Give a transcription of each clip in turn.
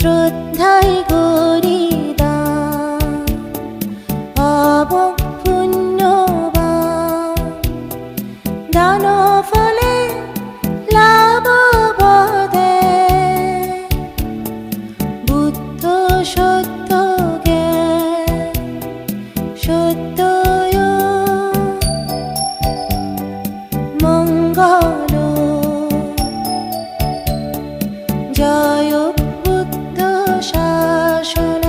শ্রদ্ধায় গরিদান অবপুণ্যবান দান ফলে লাভ বদে বুদ্ধ সত্য জ্ঞান সত্য মঙ্গল জয় বুদ্ধ শাসন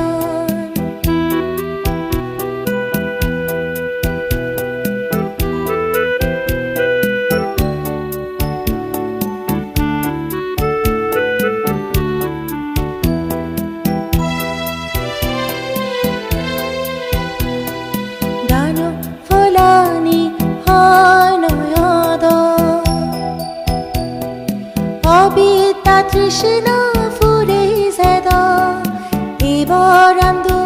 দান ফলানি হনয়দ অবিদ্যা তৃষ্ণা ফুরে যেদ এবরান্দু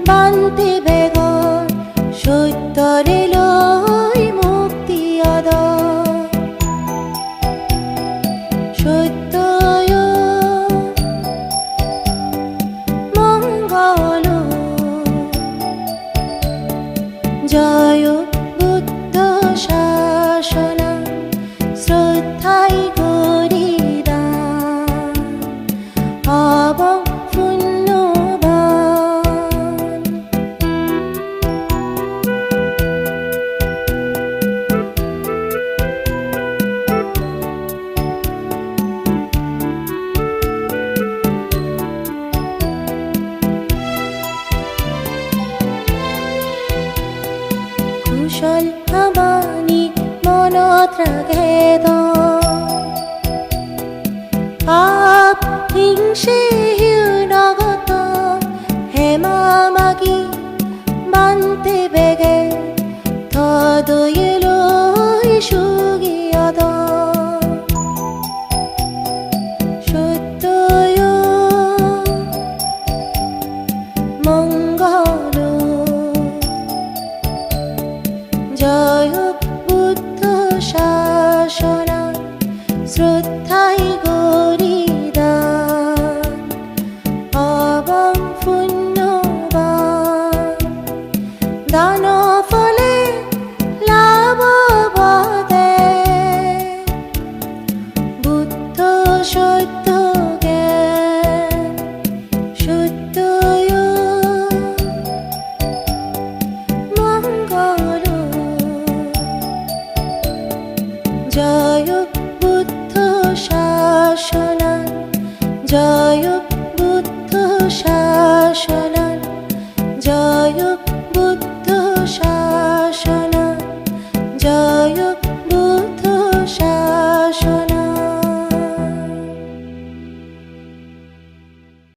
বান্তি বেগর সত্যরে লই মুক্তি অদ সত্যয় মঙ্গল জয় বুদ্ধ শাসন শ্রদ্ধায় গরিদান অবপুণ্যবান কুশল আমানি মনত রাখেদ পাপ হিংসে নগত হেমা মাগি বান্তে বেগে থদয়েলৈ সুগিয়দ সত্যয় মঙ্গল জয় বুদ্ধ শাসন শ্রদ্ধায় গরিদান অবপুণ্যবান দান ফলে লাভ বদে বুদ্ধ সত্য জ্ঞান সত্যয় মঙ্গল জয় বুদ্ধ শাসন জয় বুদ্ধ শাসন জয় বুদ্ধ শাসন